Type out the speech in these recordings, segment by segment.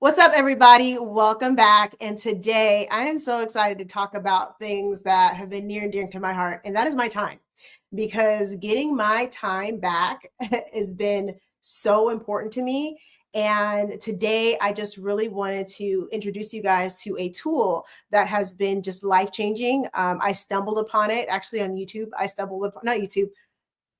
What's up, everybody? Welcome back. And today I am so excited to talk about things that have been near and dear to my heart, and that is my time. Because getting my time back has been so important to me. And today I just really wanted to introduce you guys to a tool that has been just life-changing. I stumbled upon it actually on YouTube. Not YouTube,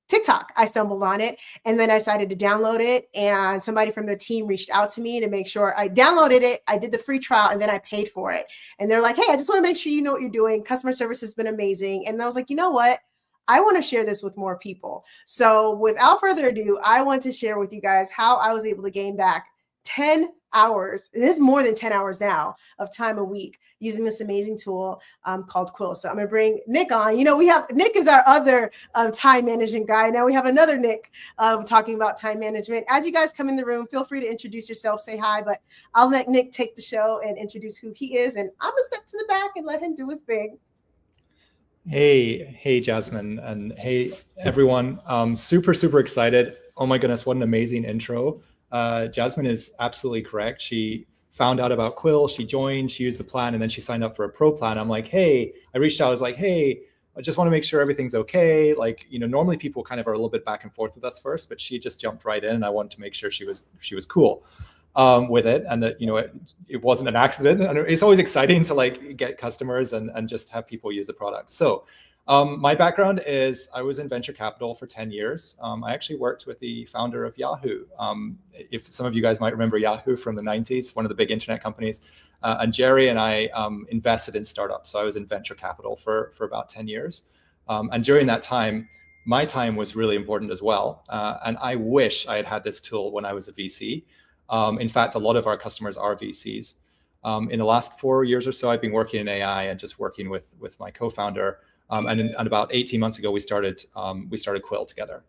TikTok. I stumbled on it and then I decided to download it. And somebody from their team reached out to me to make sure I downloaded it. I did the free trial and then I paid for it. And they're like, hey, I just want to make sure you know what you're doing. Customer service has been amazing. And I was like, you know what? I want to share this with more people. So without further ado, I want to share with you guys how I was able to gain back 10 hours. It is more than 10 hours now of time a week using this amazing tool called Quill. So I'm going to bring Nick on. You know, Nick is our other time management guy. Now we have another Nick talking about time management. As you guys come in the room, feel free to introduce yourself, say hi, but I'll let Nick take the show and introduce who he is. And I'm going to step to the back and let him do his thing. Hey, Jasmine, and hey, everyone. Super excited. Oh my goodness, what an amazing intro. Jasmine is absolutely correct. She found out about Quill, she joined, she used the plan, and then she signed up for a pro plan. I'm like, hey, I reached out, I was like, hey, I just want to make sure everything's okay. Like, you know, normally people kind of are a little bit back and forth with us first, but she just jumped right in, and I wanted to make sure she was cool with it, and that, you know, it wasn't an accident. And it's always exciting to like get customers and just have people use the product. So my background is I was in venture capital for 10 years. I actually worked with the founder of Yahoo. If some of you guys might remember Yahoo from the 90s, one of the big internet companies. And Jerry and I invested in startups. So I was in venture capital for about 10 years. And during that time, my time was really important as well. And I wish I had this tool when I was a VC. In fact, a lot of our customers are VCs. In the last 4 years or so, I've been working in AI and just working with my co-founder. And about 18 months ago, we started Quill together.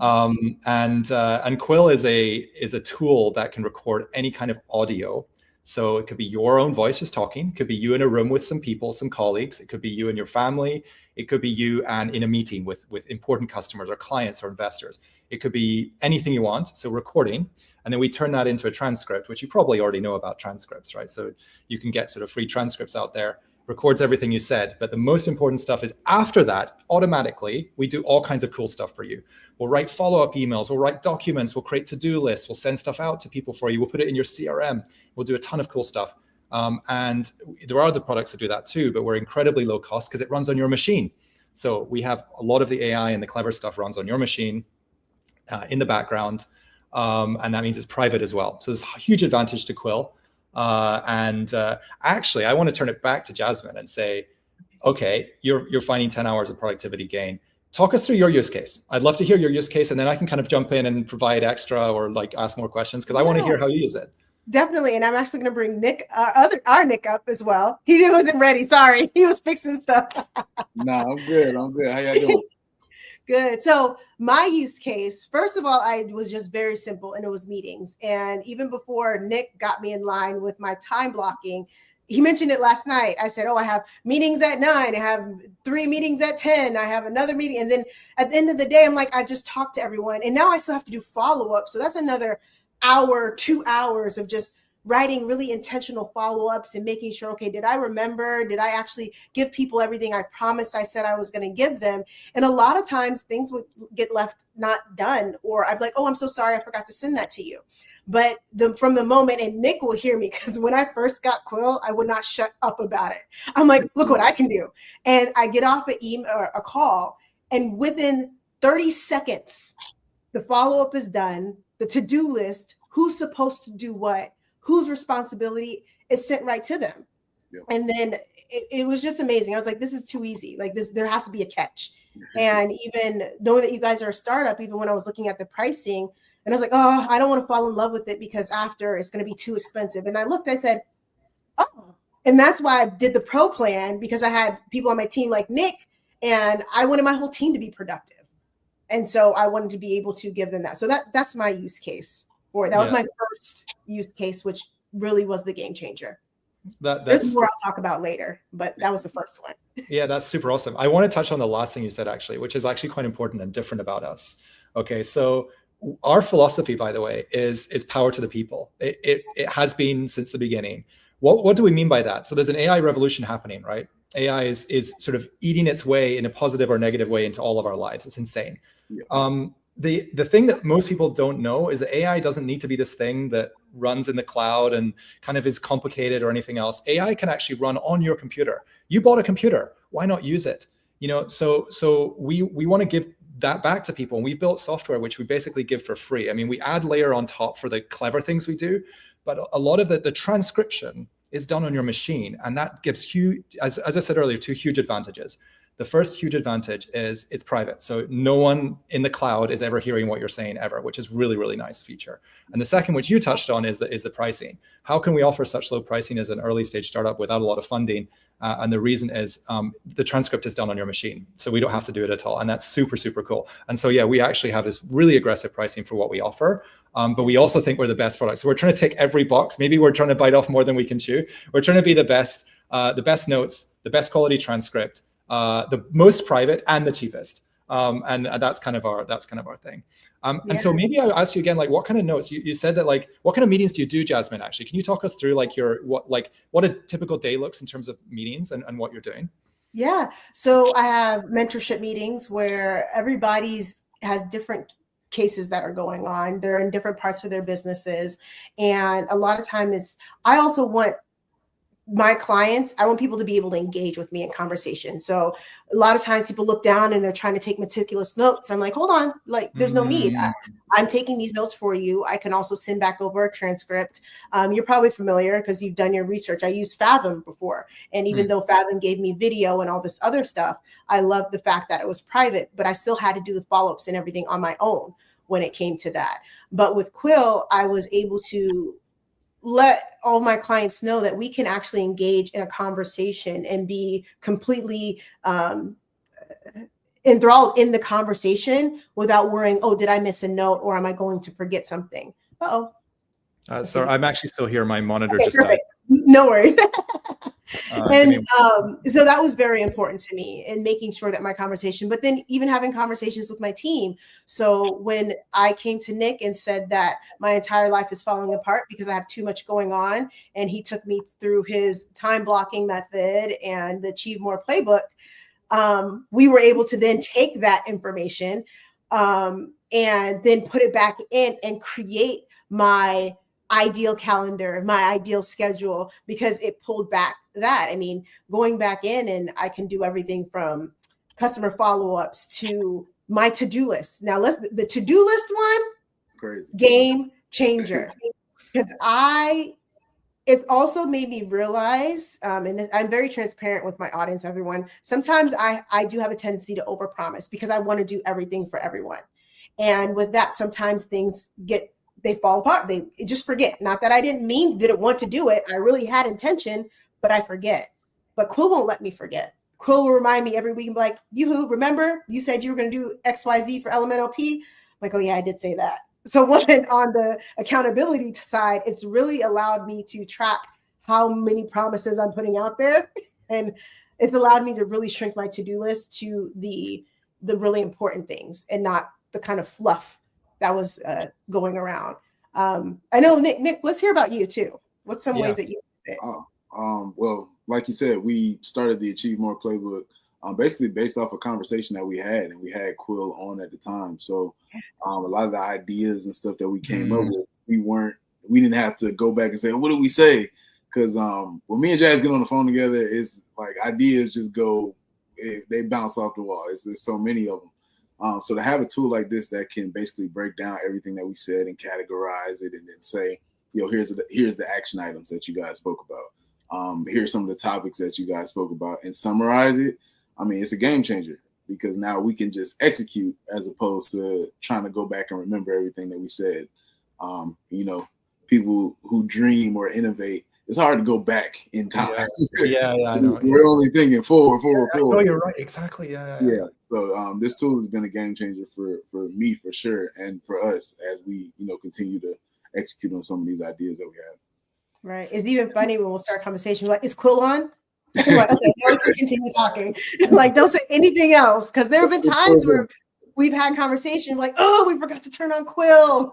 And Quill is a tool that can record any kind of audio. So it could be your own voice just talking. It could be you in a room with some people, some colleagues. It could be you and your family. It could be you and in a meeting with important customers or clients or investors. It could be anything you want. So recording. And then we turn that into a transcript, which you probably already know about transcripts, right? So you can get sort of free transcripts out there. Records everything you said. But the most important stuff is after that, automatically, we do all kinds of cool stuff for you. We'll write follow-up emails, we'll write documents, we'll create to-do lists, we'll send stuff out to people for you, we'll put it in your CRM, we'll do a ton of cool stuff. And there are other products that do that too, but we're incredibly low cost because it runs on your machine. So we have a lot of the AI and the clever stuff runs on your machine in the background. And that means it's private as well. So there's a huge advantage to Quill. Actually, I want to turn it back to Jasmine and say, okay, you're finding 10 hours of productivity gain. Talk us through your use case. I'd love to hear your use case, and then I can kind of jump in and provide extra or like ask more questions because I want to hear how you use it. Definitely. And I'm actually going to bring Nick, our Nick up as well. He wasn't ready. Sorry. He was fixing stuff. No, I'm good. How y'all doing? Good. So my use case, first of all, I was just very simple, and it was meetings. And even before Nick got me in line with my time blocking, he mentioned it last night. I said, oh, I have meetings at 9. I have 3 meetings at 10. I have another meeting. And then at the end of the day, I'm like, I just talked to everyone. And now I still have to do follow-up. So that's another hour, 2 hours of just writing really intentional follow-ups and making sure, okay, did I remember? Did I actually give people everything I promised I said I was going to give them? And a lot of times things would get left not done, or I'd be like, oh, I'm so sorry, I forgot to send that to you. But from the moment, and Nick will hear me, because when I first got Quill, I would not shut up about it. I'm like, look what I can do. And I get off an email or a call, and within 30 seconds, the follow-up is done, the to-do list, who's supposed to do what, whose responsibility is sent right to them. Yep. And then it was just amazing. I was like, this is too easy. Like this, there has to be a catch. And even knowing that you guys are a startup, even when I was looking at the pricing, and I was like, oh, I don't want to fall in love with it because after it's going to be too expensive. And I looked, I said, oh, and that's why I did the pro plan, because I had people on my team like Nick, and I wanted my whole team to be productive. And so I wanted to be able to give them that. So that's my use case. That was my first use case, which really was the game changer. There's more I'll talk about later, but that was the first one. Yeah, that's super awesome. I want to touch on the last thing you said, actually, which is actually quite important and different about us. Okay, so our philosophy, by the way, is power to the people. It has been since the beginning. What do we mean by that? So there's an AI revolution happening, right? AI is sort of eating its way in a positive or negative way into all of our lives. It's insane. Yeah. The thing that most people don't know is that AI doesn't need to be this thing that runs in the cloud and kind of is complicated or anything else. AI can actually run on your computer. You bought a computer, why not use it? You know, so we want to give that back to people, and we've built software which we basically give for free. I mean, we add layer on top for the clever things we do, but a lot of the transcription is done on your machine, and that gives huge, as I said earlier, two huge advantages. The first huge advantage is it's private. So no one in the cloud is ever hearing what you're saying ever, which is really, really nice feature. And the second, which you touched on, is the pricing. How can we offer such low pricing as an early stage startup without a lot of funding? And the reason is the transcript is done on your machine. So we don't have to do it at all. And that's super, super cool. And so, yeah, we actually have this really aggressive pricing for what we offer. But we also think we're the best product. So we're trying to tick every box. Maybe we're trying to bite off more than we can chew. We're trying to be the best notes, the best quality transcript, the most private, and the cheapest. And that's kind of our thing. And so maybe I'll ask you again, like, what kind of notes you said that, like, what kind of meetings do you do, Jasmine? Actually, can you talk us through like what a typical day looks in terms of meetings and what you're doing? Yeah. So I have mentorship meetings where everybody's has different cases that are going on. They're in different parts of their businesses. And a lot of time I also want my clients, I want people to be able to engage with me in conversation. So a lot of times people look down and they're trying to take meticulous notes. I'm like, hold on, like there's no need. I'm taking these notes for you. I can also send back over a transcript. You're probably familiar because you've done your research. I used Fathom before. And even though Fathom gave me video and all this other stuff, I love the fact that it was private, but I still had to do the follow-ups and everything on my own when it came to that. But with Quill, I was able to let all my clients know that we can actually engage in a conversation and be completely enthralled in the conversation without worrying, oh, did I miss a note or am I going to forget something? Sorry, I'm actually still here. My monitor just died. No worries. And so that was very important to me in making sure that my conversation, but then even having conversations with my team. So when I came to Nick and said that my entire life is falling apart because I have too much going on, and he took me through his time blocking method and the Achieve More playbook, we were able to then take that information and then put it back in and create my ideal calendar, my ideal schedule, because it pulled back that. I mean, going back in, and I can do everything from customer follow-ups to my to-do list. Now, the to-do list one, crazy game changer, because it's also made me realize, and I'm very transparent with my audience, everyone. Sometimes I do have a tendency to overpromise because I want to do everything for everyone. And with that, sometimes things they fall apart. They just forget. Not that I didn't want to do it. I really had intention, but I forget. But Quill won't let me forget. Quill will remind me every week and be like, "Yoo-hoo, remember you said you were going to do XYZ for LMNOP?" I'm like, oh yeah, I did say that. So on the accountability side, it's really allowed me to track how many promises I'm putting out there. And it's allowed me to really shrink my to-do list to the really important things and not the kind of fluff that was going around. I know, Nick, let's hear about you too. What's some ways that you used it? Well, like you said, we started the Achieve More playbook basically based off a conversation that we had, and we had Quill on at the time. So a lot of the ideas and stuff that we came up with, we didn't have to go back and say, what did we say? Because when me and Jazz get on the phone together, it's like ideas just go, they bounce off the wall. There's so many of them. So to have a tool like this that can basically break down everything that we said and categorize it, and then say, here's the action items that you guys spoke about. Here's some of the topics that you guys spoke about, and summarize it. I mean, it's a game changer because now we can just execute as opposed to trying to go back and remember everything that we said. People who dream or innovate, it's hard to go back in time. Yeah, I know. We're only thinking forward. No, you're right. Exactly. Yeah. So this tool has been a game changer for me, for sure, and for us as we, continue to execute on some of these ideas that we have. Right. It's even funny when we'll start conversation like, is Quill on? Like, okay, now we can continue talking. Like, don't say anything else, because there have been times where we've had conversation like, oh, we forgot to turn on Quill.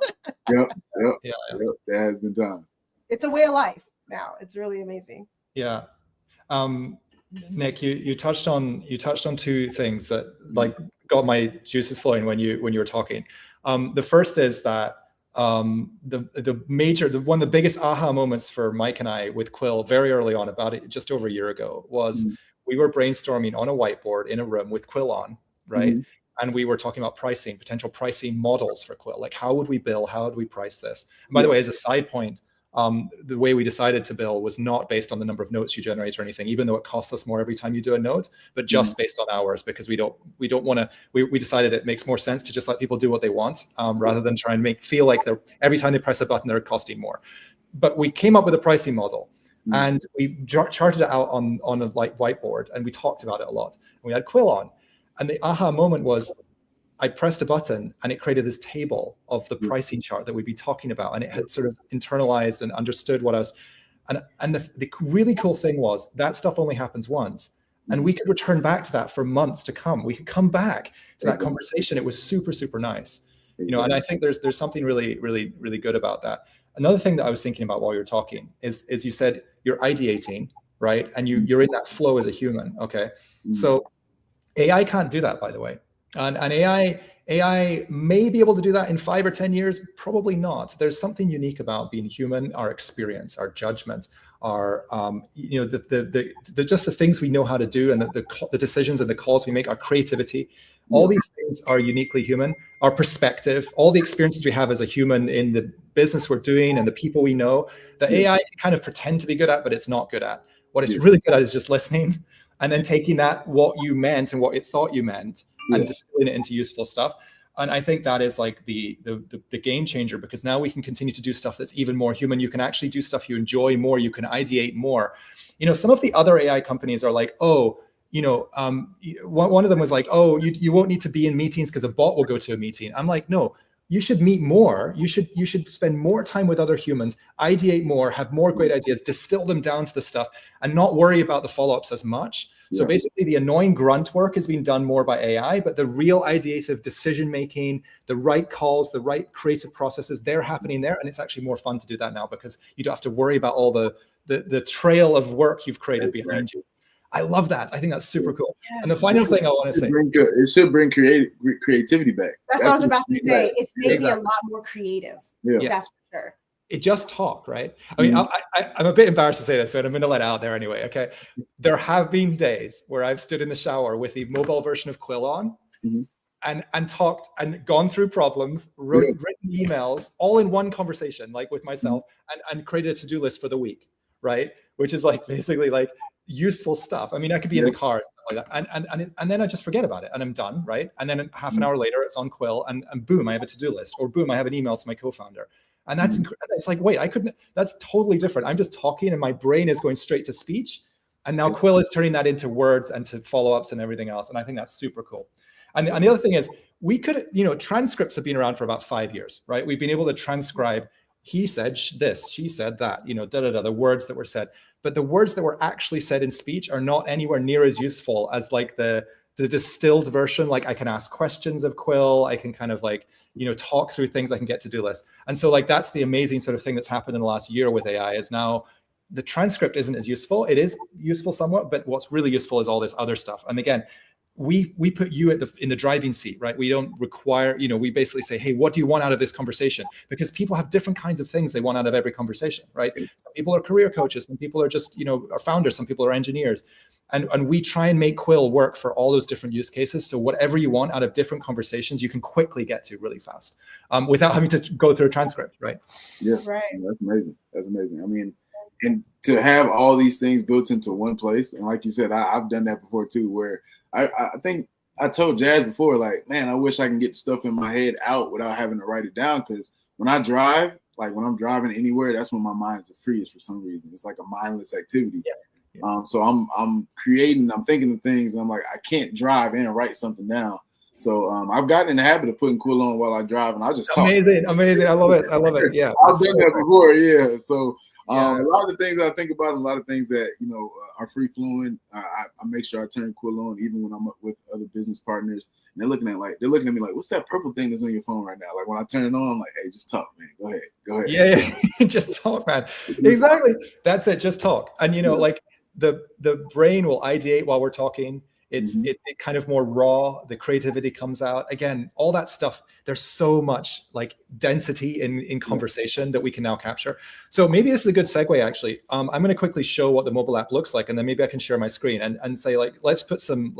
Yep. Yeah. That has been done. It's a way of life now. It's really amazing. Yeah. Nick, you touched on two things that like got my juices flowing when you were talking. The first is that one of the biggest aha moments for Mike and I with Quill very early on, about it just over a year ago, was we were brainstorming on a whiteboard in a room with Quill on, right? And we were talking about potential pricing models for Quill. Like, how would we bill? How would we price this? And by the way, as a side point, the way we decided to bill was not based on the number of notes you generate or anything, even though it costs us more every time you do a note, but just based on hours, because we don't want to. We decided it makes more sense to just let people do what they want, rather than try and feel like every time they press a button they're costing more. But we came up with a pricing model, and we charted it out on a like whiteboard, and we talked about it a lot. And we had Quill on, and the aha moment was, I pressed a button and it created this table of the pricing chart that we'd be talking about, and it had sort of internalized and understood what I was. And the really cool thing was that stuff only happens once, and we could return back to that for months to come. We could come back to that conversation. It was super, super nice, you know. And I think there's something really, really, really good about that. Another thing that I was thinking about while you were talking is you said you're ideating, right? And you're in that flow as a human. Okay, so AI can't do that, by the way. And AI may be able to do that in 5 or 10 years, probably not. There's something unique about being human, our experience, our judgment, our the just the things we know how to do, and the decisions and the calls we make, our creativity. All these things are uniquely human. Our perspective, all the experiences we have as a human in the business we're doing and the people we know, that AI can kind of pretend to be good at, but it's not good at. What it's really good at is just listening, and then taking that, what you meant and what it thought you meant, and distilling it into useful stuff. And I think that is like the game changer, because now we can continue to do stuff that's even more human. You can actually do stuff you enjoy more. You can ideate more. You know, some of the other AI companies are like, oh, you know, one of them was like, oh, you won't need to be in meetings because a bot will go to a meeting. I'm like, no, you should meet more. You should spend more time with other humans, ideate more, have more great ideas, distill them down to the stuff, and not worry about the follow-ups as much. So basically the annoying grunt work is being done more by AI, but the real ideative decision-making, the right calls, the right creative processes, they're happening there. And it's actually more fun to do that now, because you don't have to worry about all the trail of work you've created behind you. I love that. I think that's super cool. And the final thing I want to say, it should bring creativity back. That's what I was about to say. It's made me a lot more creative. That's for sure. It just talk, right? I mean, I'm a bit embarrassed to say this, but I'm going to let it out there anyway. Okay. There have been days where I've stood in the shower with the mobile version of Quill on, and talked and gone through problems, written emails, all in one conversation, like with myself, and created a to-do list for the week, right? Which is like basically like useful stuff. I mean, I could be in the car and stuff like that, and then I just forget about it, and I'm done, right? And then half an hour later, it's on Quill, and boom, I have a to-do list, or boom, I have an email to my co-founder. And that's incredible. It's like, wait, that's totally different. I'm just talking and my brain is going straight to speech. And now Quill is turning that into words and to follow-ups and everything else. And I think that's super cool. And the other thing is, we could, transcripts have been around for about 5 years, right? We've been able to transcribe, he said this, she said that, the words that were said. But the words that were actually said in speech are not anywhere near as useful as like the distilled version. Like, I can ask questions of Quill. I can kind of like, talk through things. I can get to-do lists. And so like, that's the amazing sort of thing that's happened in the last year with AI, is now the transcript isn't as useful. It is useful somewhat, but what's really useful is all this other stuff. And again, we put you in the driving seat, right? We don't require, we basically say, hey, what do you want out of this conversation? Because people have different kinds of things they want out of every conversation, right? Some people are career coaches, some people are just, are founders, some people are engineers. And we try and make Quill work for all those different use cases. So whatever you want out of different conversations, you can quickly get to really fast, without having to go through a transcript, right? Yeah, right. That's amazing. That's amazing. I mean, and to have all these things built into one place, and like you said, I've done that before too, where I think I told Jazz before, like, man, I wish I can get stuff in my head out without having to write it down. Because when I drive, like when I'm driving anywhere, that's when my mind is the freest for some reason. It's like a mindless activity. Yeah. So I'm creating, I'm thinking of things, and I'm like, I can't drive and write something down. So I've gotten in the habit of putting Quill on while I drive, and I just talk. Amazing. I love it. Yeah. I've done that before. Yeah. So A lot of the things I think about, and a lot of things that are free flowing. I make sure I turn Quill on, even when I'm up with other business partners, and they're looking at me like, "What's that purple thing that's on your phone right now?" Like when I turn it on, I'm like, "Hey, just talk, man. Go ahead." Yeah, just talk, man. Exactly. That's it. Just talk. And like the brain will ideate while we're talking. It's it kind of more raw. The creativity comes out. Again, all that stuff. There's so much like density in conversation that we can now capture. So maybe this is a good segue, actually. I'm going to quickly show what the mobile app looks like, and then maybe I can share my screen and say, like, let's put some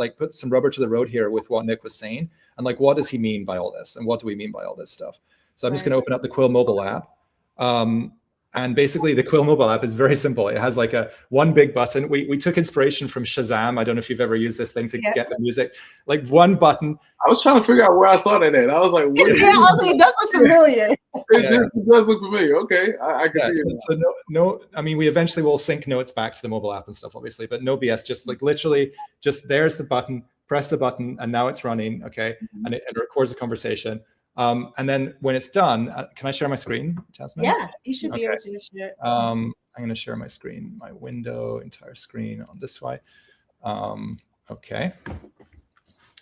rubber to the road here with what Nick was saying, and like, what does he mean by all this, and what do we mean by all this stuff? So I'm just going to open up the Quill mobile app. And basically the Quill mobile app is very simple. It has like one big button. We took inspiration from Shazam. I don't know if you've ever used this thing to get the music. Like one button. I was trying to figure out where I saw that at. I was like, where yeah, I was like, it does look familiar. It does look familiar. Okay, I can see it. So no, I mean, we eventually will sync notes back to the mobile app and stuff, obviously, but no BS. Just like literally, just there's the button. Press the button, and now it's running. Okay, and it records a conversation. And then when it's done, can I share my screen, Jasmine? Yeah, you should be able to share. I'm going to share my screen, my window, entire screen on this way. Okay.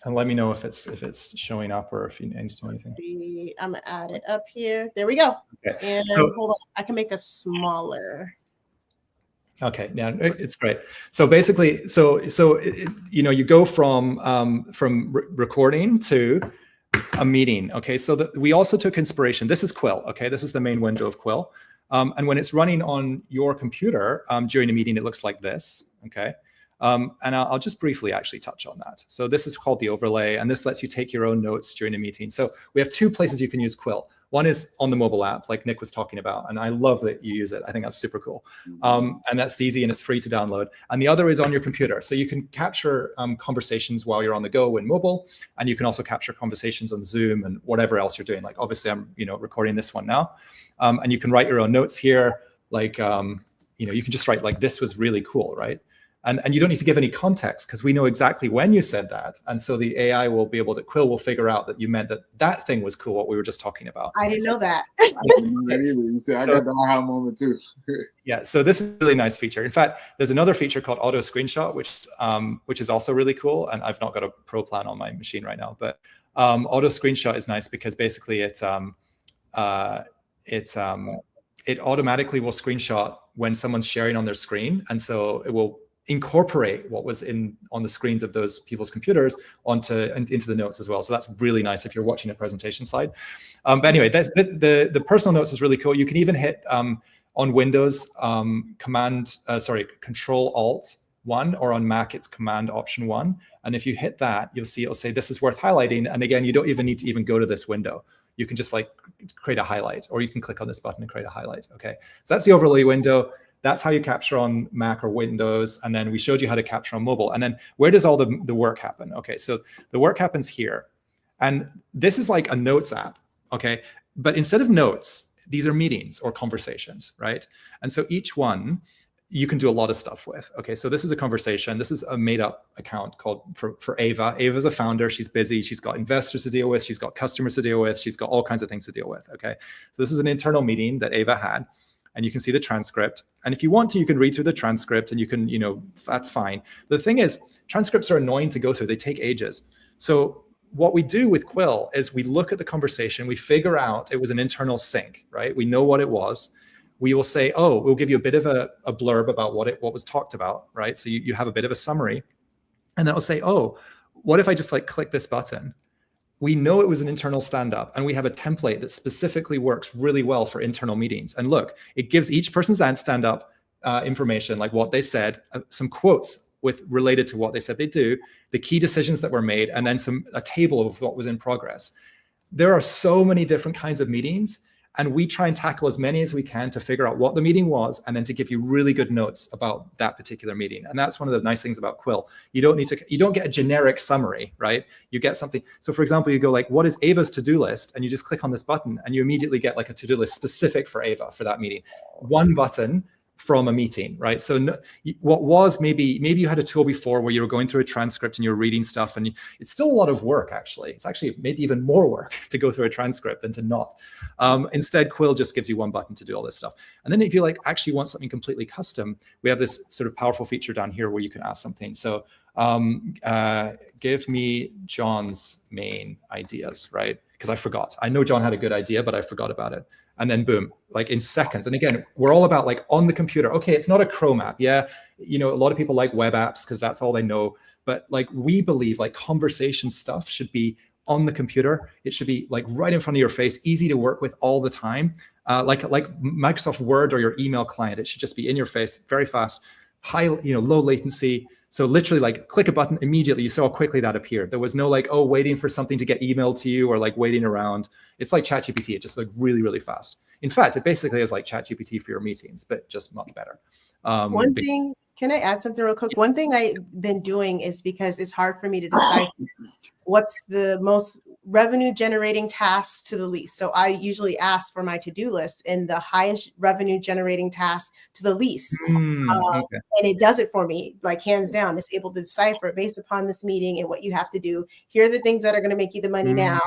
And let me know if it's showing up or if you need to do anything. See, I'm gonna add it up here. There we go. Okay. And so, hold on, I can make a smaller. Okay, yeah, it's great. So basically, you go from recording to a meeting. Okay, so we also took inspiration. This is Quill. Okay, this is the main window of Quill. And when it's running on your computer during a meeting, it looks like this. Okay, and I'll just briefly actually touch on that. So this is called the overlay, and this lets you take your own notes during a meeting. So we have two places you can use Quill. One is on the mobile app, like Nick was talking about, and I love that you use it. I think that's super cool. And that's easy and it's free to download. And the other is on your computer. So you can capture conversations while you're on the go in mobile, and you can also capture conversations on Zoom and whatever else you're doing. Like obviously I'm recording this one now. And you can write your own notes here. Like, you can just write like, this was really cool, right? And you don't need to give any context because we know exactly when you said that. And so the AI will be able to, Quill will figure out that you meant that thing was cool, what we were just talking about. I didn't know that. I didn't know that either. You see, I got the aha moment too. Yeah, so this is a really nice feature. In fact, there's another feature called auto screenshot, which is also really cool. And I've not got a pro plan on my machine right now, but auto screenshot is nice because basically it automatically will screenshot when someone's sharing on their screen. And so it will incorporate what was on the screens of those people's computers into the notes as well. So that's really nice if you're watching a presentation slide. But anyway, the personal notes is really cool. You can even hit on Windows Control-Alt-1, or on Mac it's Command-Option-1. And if you hit that, you'll see it'll say this is worth highlighting. And again, you don't even need to even go to this window. You can just like create a highlight, or you can click on this button and create a highlight. Okay, so that's the overlay window. That's how you capture on Mac or Windows. And then we showed you how to capture on mobile. And then where does all the work happen? Okay, so the work happens here. And this is like a notes app, okay? But instead of notes, these are meetings or conversations, right? And so each one you can do a lot of stuff with. Okay, so this is a conversation. This is a made up account called for Ava. Ava's a founder. She's busy. She's got investors to deal with. She's got customers to deal with. She's got all kinds of things to deal with, okay? So this is an internal meeting that Ava had. And you can see the transcript. And if you want to, you can read through the transcript and you can, that's fine. The thing is, transcripts are annoying to go through. They take ages. So what we do with Quill is we look at the conversation, we figure out it was an internal sync, right? We know what it was. We will say, oh, we'll give you a bit of a blurb about what was talked about, right? So you have a bit of a summary. And then it'll say, oh, what if I just like click this button? We know it was an internal stand-up, and we have a template that specifically works really well for internal meetings. And look, it gives each person's stand-up information, like what they said, some quotes related to what they said they do, the key decisions that were made, and then a table of what was in progress. There are so many different kinds of meetings, and we try and tackle as many as we can to figure out what the meeting was, and then to give you really good notes about that particular meeting. And that's one of the nice things about Quill. You don't get a generic summary, right? You get something. So for example, you go like, what is Ava's to-do list? And you just click on this button and you immediately get like a to-do list specific for Ava for that meeting. One button, from a meeting, right? So what was maybe you had a tool before where you were going through a transcript and you're reading stuff, and it's still a lot of work, actually. It's actually maybe even more work to go through a transcript than to not. Instead, Quill just gives you one button to do all this stuff. And then if you like actually want something completely custom, we have this sort of powerful feature down here where you can ask something. So give me John's main ideas, right? Because I forgot. I know John had a good idea, but I forgot about it. And then boom, like in seconds. And again, we're all about like on the computer. Okay, it's not a Chrome app. Yeah, you know, a lot of people like web apps because that's all they know. But like we believe like conversation stuff should be on the computer. It should be like right in front of your face, easy to work with all the time. Like Microsoft Word or your email client, it should just be in your face, very fast, high, you know, low latency. So literally like click a button immediately, you saw how quickly that appeared. There was no like, oh, waiting for something to get emailed to you or like waiting around. It's like ChatGPT, it just like really, really fast. In fact, it basically is like ChatGPT for your meetings, but just much better. One thing, can I add something real quick? One thing I've been doing is because it's hard for me to decipher what's the most revenue generating tasks to the least. So I usually ask for my to-do list and the highest revenue generating task to the least. Okay. And it does it for me, like hands down. It's able to decipher based upon this meeting and what you have to do. Here are the things that are going to make you the money now.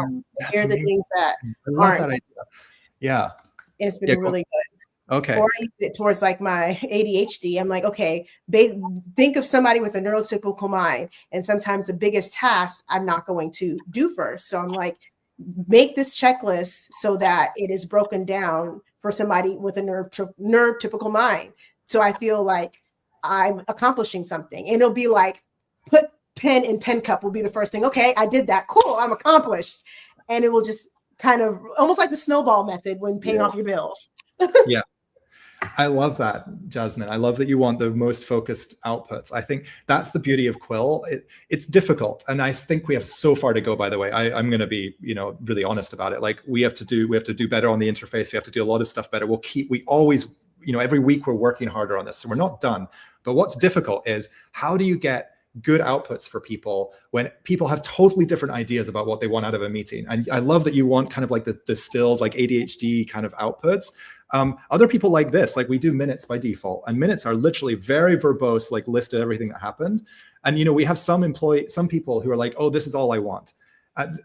Here are the things that aren't. That idea. Yeah. And it's been really good. Okay. Or I use it towards like my ADHD. I'm like, okay, think of somebody with a neurotypical mind. And sometimes the biggest task I'm not going to do first. So I'm like, make this checklist so that it is broken down for somebody with a neurotypical mind. So I feel like I'm accomplishing something. And it'll be like, put pen in pen cup will be the first thing. Okay, I did that. Cool, I'm accomplished. And it will just kind of almost like the snowball method when paying off your bills. Yeah. I love that, Jasmine. I love that you want the most focused outputs. I think that's the beauty of Quill. It's difficult, and I think we have so far to go. By the way, I'm going to be, you know, really honest about it. Like we have to do better on the interface. We have to do a lot of stuff better. We always, you know, every week we're working harder on this, so we're not done. But what's difficult is how do you get good outputs for people when people have totally different ideas about what they want out of a meeting? And I love that you want kind of like the distilled, like ADHD kind of outputs. Other people like this, like we do minutes by default, and minutes are literally very verbose, like list of everything that happened. And, you know, we have some people who are like, oh, this is all I want.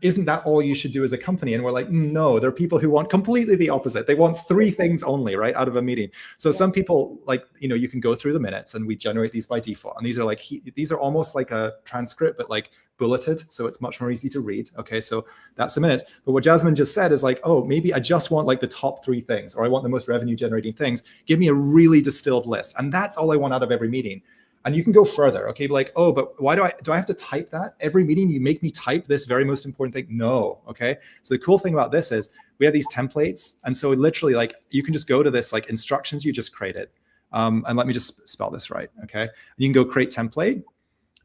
Isn't that all you should do as a company? And we're like, no, there are people who want completely the opposite. They want 3 things only, right, out of a meeting. So some people, like, you know, you can go through the minutes and we generate these by default. And these are like, these are almost like a transcript, but like bulleted. So it's much more easy to read. Okay, so that's the minutes. But what Jasmine just said is like, oh, maybe I just want like the top 3 things, or I want the most revenue generating things. Give me a really distilled list. And that's all I want out of every meeting. And you can go further, okay? Like, oh, but why do I have to type that? Every meeting you make me type this very most important thing? No, okay? So the cool thing about this is we have these templates. And so literally like you can just go to this like instructions you just created. And let me just spell this right, okay? You can go create template,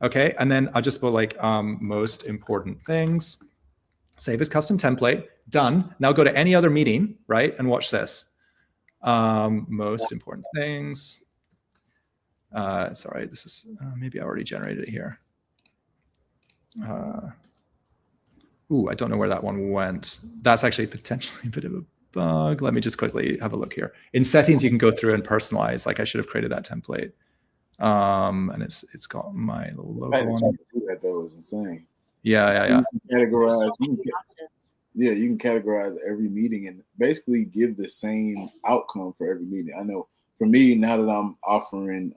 okay? And then I'll just go like most important things, save as custom template, done. Now go to any other meeting, right? And watch this. Most important things. Sorry, this is maybe I already generated it here. Ooh, I don't know where that one went. That's actually potentially a bit of a bug. Let me just quickly have a look here. In settings, you can go through and personalize. Like I should have created that template. And it's got my little logo on it. Do that though is insane. Yeah. You can categorize every meeting and basically give the same outcome for every meeting. I know. For me, now that I'm offering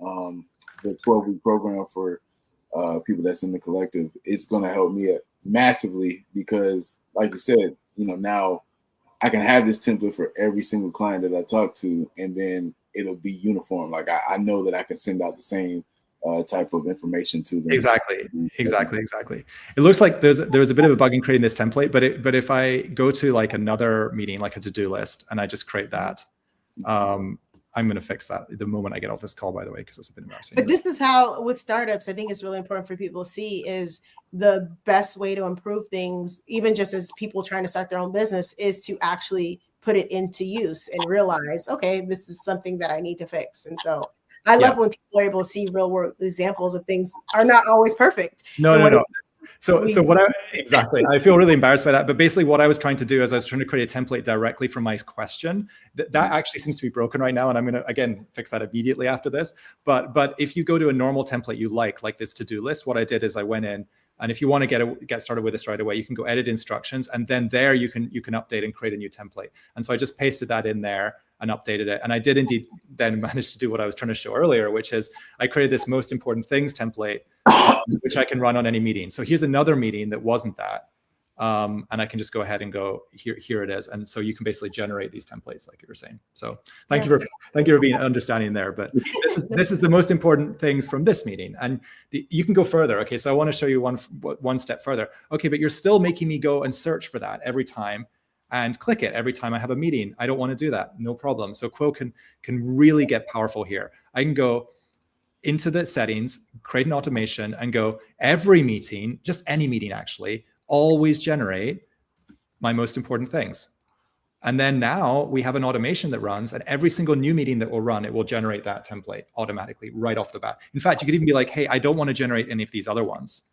the 12-week program for people that's in the collective, it's going to help me massively because, like you said, you know, now I can have this template for every single client that I talk to, and then it'll be uniform. Like I know that I can send out the same type of information to them. Exactly. It looks like there's a bit of a bug in creating this template, but if I go to like another meeting, like a to-do list, and I just create that. I'm going to fix that the moment I get off this call, by the way, because it's a bit embarrassing. But this is how, with startups, I think it's really important for people to see is the best way to improve things, even just as people trying to start their own business, is to actually put it into use and realize, okay, this is something that I need to fix. And so I love when people are able to see real world examples of things are not always perfect. No. So what exactly, I feel really embarrassed by that, but basically what I was trying to do is I was trying to create a template directly from my question. That actually seems to be broken right now, and I'm going to again fix that immediately after this. But if you go to a normal template you like this to-do list, what I did is I went in, and if you want to get started with this right away, you can go edit instructions, and then there you can update and create a new template. And so I just pasted that in there and updated it. And I did indeed then manage to do what I was trying to show earlier, which is I created this most important things template, which I can run on any meeting. So here's another meeting that wasn't that. And I can just go ahead and go here it is. And so you can basically generate these templates like you were saying. So thank you for being understanding there. But this is the most important things from this meeting. And you can go further. Okay, so I want to show you one step further. Okay, but you're still making me go and search for that every time and click it every time I have a meeting. I don't want to do that. No problem. So Quill can really get powerful here. I can go into the settings, create an automation, and go every meeting, just any meeting actually, always generate my most important things. And then now we have an automation that runs, and every single new meeting that will run, it will generate that template automatically right off the bat. In fact, you could even be like, hey, I don't want to generate any of these other ones.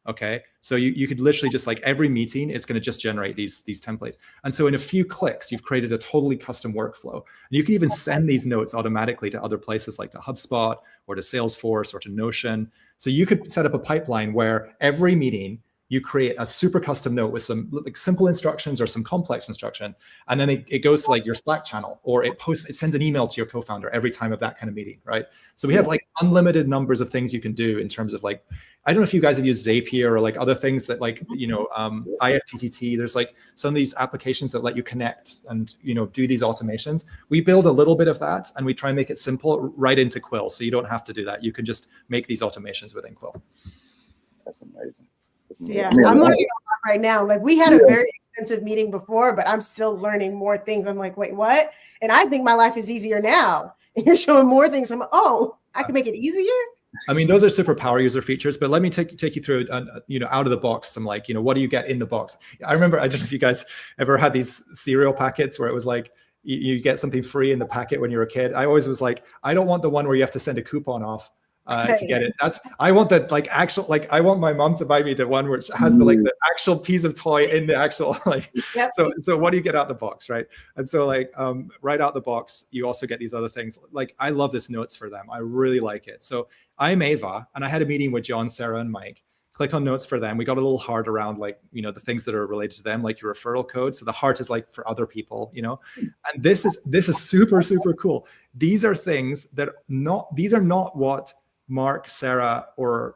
Okay, so you could literally just like every meeting, it's going to just generate these templates. And so in a few clicks, you've created a totally custom workflow. And you can even send these notes automatically to other places like to HubSpot or to Salesforce or to Notion. So you could set up a pipeline where every meeting you create a super custom note with some like simple instructions or some complex instruction. And then it goes to like your Slack channel, or it sends an email to your co-founder every time of that kind of meeting, right? So we have like unlimited numbers of things you can do in terms of like, I don't know if you guys have used Zapier or like other things that like, IFTTT, there's like some of these applications that let you connect and, do these automations. We build a little bit of that and we try and make it simple right into Quill. So you don't have to do that. You can just make these automations within Quill. That's amazing. Yeah, I'm learning a lot right now. Like we had a very extensive meeting before, but I'm still learning more things. I'm like, wait, what? And I think my life is easier now. And you're showing more things. I'm like, oh, I can make it easier. I mean, those are super power user features, but let me take you through, out of the box. I'm like, what do you get in the box? I remember, I don't know if you guys ever had these cereal packets where it was like, you get something free in the packet when you're a kid. I always was like, I don't want the one where you have to send a coupon off. To get it. I want that I want my mom to buy me the one which has the actual piece of toy in the actual Yep. So what do you get out the box, right? And so right out the box, you also get these other things. Like I love this notes for them. I really like it. So I'm Ava, and I had a meeting with John, Sarah, and Mike. Click on notes for them. We got a little heart around the things that are related to them, like your referral code. So the heart is like for other people, and this is super, super cool. These are things these are not what Mark, Sarah, or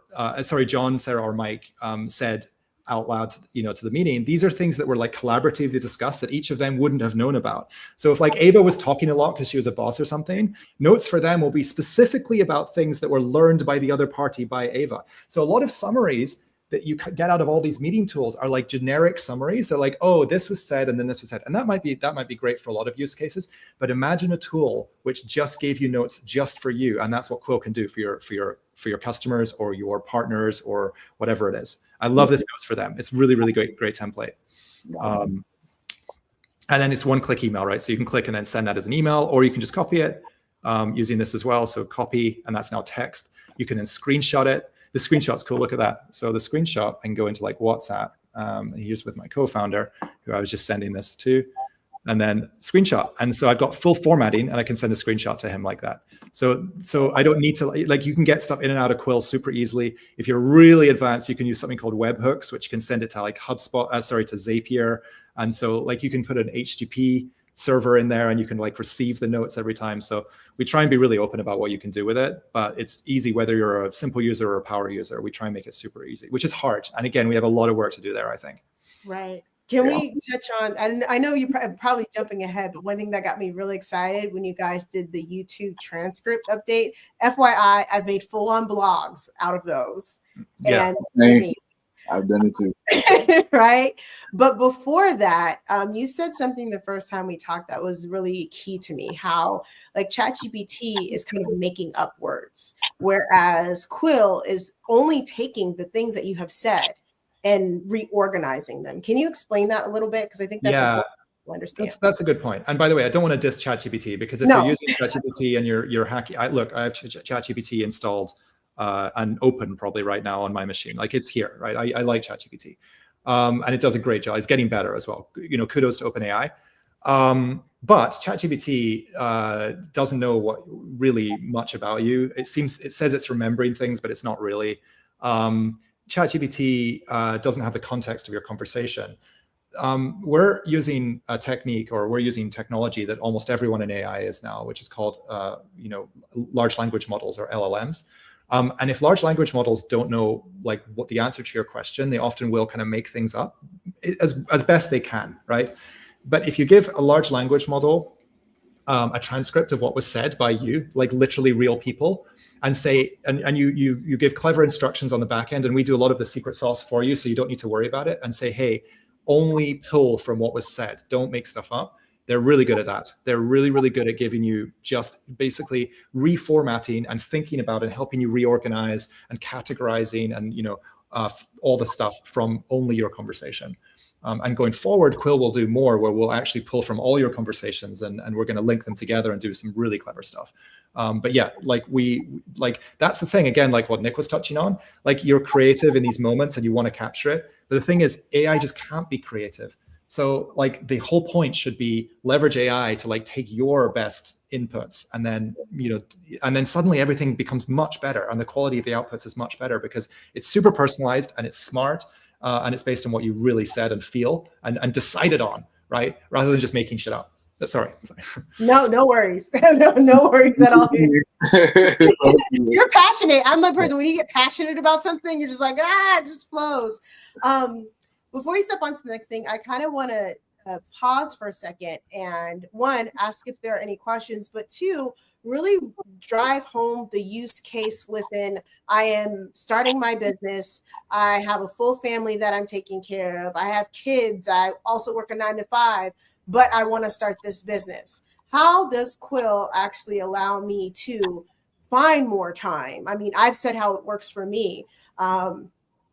John, Sarah, or Mike said out loud, to the meeting. These are things that were like collaboratively discussed that each of them wouldn't have known about. So if like Ava was talking a lot because she was a boss or something, notes for them will be specifically about things that were learned by the other party by Ava. So a lot of summaries that you get out of all these meeting tools are like generic summaries. They're like, oh, this was said and then this was said. And that might be great for a lot of use cases. But imagine a tool which just gave you notes just for you. And that's what Quill can do for your customers or your partners or whatever it is. I love this notes for them. It's really, really great template. Awesome. And then it's one-click email, right? So you can click and then send that as an email, or you can just copy it using this as well. So copy, and that's now text. You can then screenshot it. The screenshot's cool. Look at that. So the screenshot, I can go into like WhatsApp. Here's with my co-founder, who I was just sending this to, and then screenshot. And so I've got full formatting, and I can send a screenshot to him like that. So I don't need to you can get stuff in and out of Quill super easily. If you're really advanced, you can use something called webhooks, which can send it to like HubSpot, to Zapier. And so you can put an HTTP server in there and you can receive the notes every time. So we try and be really open about what you can do with it, but it's easy whether you're a simple user or a power user. We try and make it super easy, which is hard. And again, we have a lot of work to do there, I think. Right. Can we touch on, I know you're probably jumping ahead, but one thing that got me really excited when you guys did the YouTube transcript update, FYI, I've made full-on blogs out of those. Yeah. And I've done it too. Right. But before that, you said something the first time we talked that was really key to me, how ChatGPT is kind of making up words, whereas Quill is only taking the things that you have said and reorganizing them. Can you explain that a little bit? Because I think that's important to understand. That's a good point. And by the way, I don't want to diss ChatGPT, because if you're using ChatGPT and you're hacking, I have ChatGPT installed and open probably right now on my machine. Like it's here, right? I like ChatGPT, and it does a great job. It's getting better as well. Kudos to OpenAI. But ChatGPT doesn't know what really much about you. It says it's remembering things, but it's not really. ChatGPT doesn't have the context of your conversation. We're using a technique, or we're using technology that almost everyone in AI is now, which is called large language models, or LLMs. And if large language models don't know like what the answer to your question, they often will kind of make things up as best they can, right? But if you give a large language model a transcript of what was said by you, like literally real people, and say, and you give clever instructions on the back end, and we do a lot of the secret sauce for you, so you don't need to worry about it, and say, hey, only pull from what was said, don't make stuff up. They're really good at that. They're really, really good at giving you just basically reformatting and thinking about it, helping you reorganize and categorizing and all the stuff from only your conversation. And going forward, Quill will do more, where we'll actually pull from all your conversations, and we're going to link them together and do some really clever stuff. But yeah, that's the thing, again, like what Nick was touching on, like you're creative in these moments and you want to capture it. But the thing is, AI just can't be creative. So like the whole point should be leverage AI to like take your best inputs, and then suddenly everything becomes much better, and the quality of the outputs is much better because it's super personalized and it's smart. And it's based on what you really said and feel and decided on, right? Rather than just making shit up. Sorry. No worries. no worries at all. You're passionate. I'm the person, when you get passionate about something, you're just like, it just flows. Before we step on to the next thing, I kind of want to pause for a second and one, ask if there are any questions, but two, really drive home the use case within, I am starting my business. I have a full family that I'm taking care of. I have kids. I also work a 9-to-5, but I want to start this business. How does Quill actually allow me to find more time? I mean, I've said how it works for me.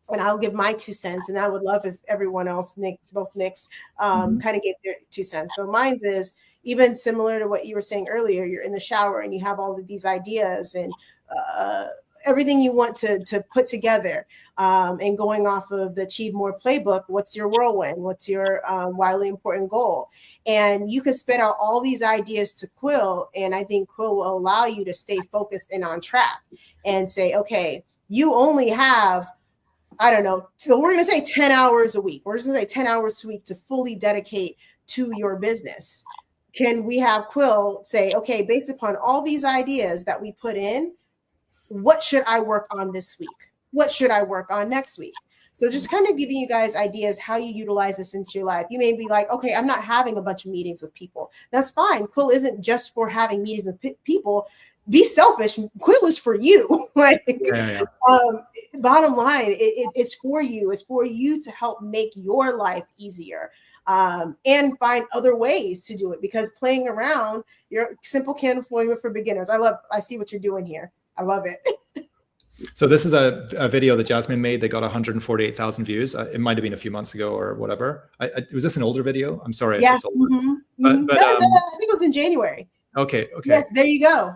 And I'll give my 2 cents, and I would love if everyone else, both Nicks, kind of gave their 2 cents. So mine's is even similar to what you were saying earlier. You're in the shower and you have all of these ideas and everything you want to put together, and going off of the Achieve More playbook. What's your whirlwind? What's your wildly important goal? And you can spit out all these ideas to Quill, and I think Quill will allow you to stay focused and on track and say, okay, you only have, I don't know, so we're going to say 10 hours a week. We're just going to say 10 hours a week to fully dedicate to your business. Can we have Quill say, okay, based upon all these ideas that we put in, what should I work on this week? What should I work on next week? So just kind of giving you guys ideas how you utilize this into your life. You may be like, okay, I'm not having a bunch of meetings with people. That's fine. Quill isn't just for having meetings with people. Be selfish. Quill is for you. Bottom line, it's for you. It's for you to help make your life easier, and find other ways to do it, because playing around, your simple can employment for beginners. I see what you're doing here. I love it. So this is a video that Jasmine made. They got 148,000 views. It might have been a few months ago or whatever. Was this an older video? I'm sorry. Yeah. But I think it was in January. Okay. Yes, there you go.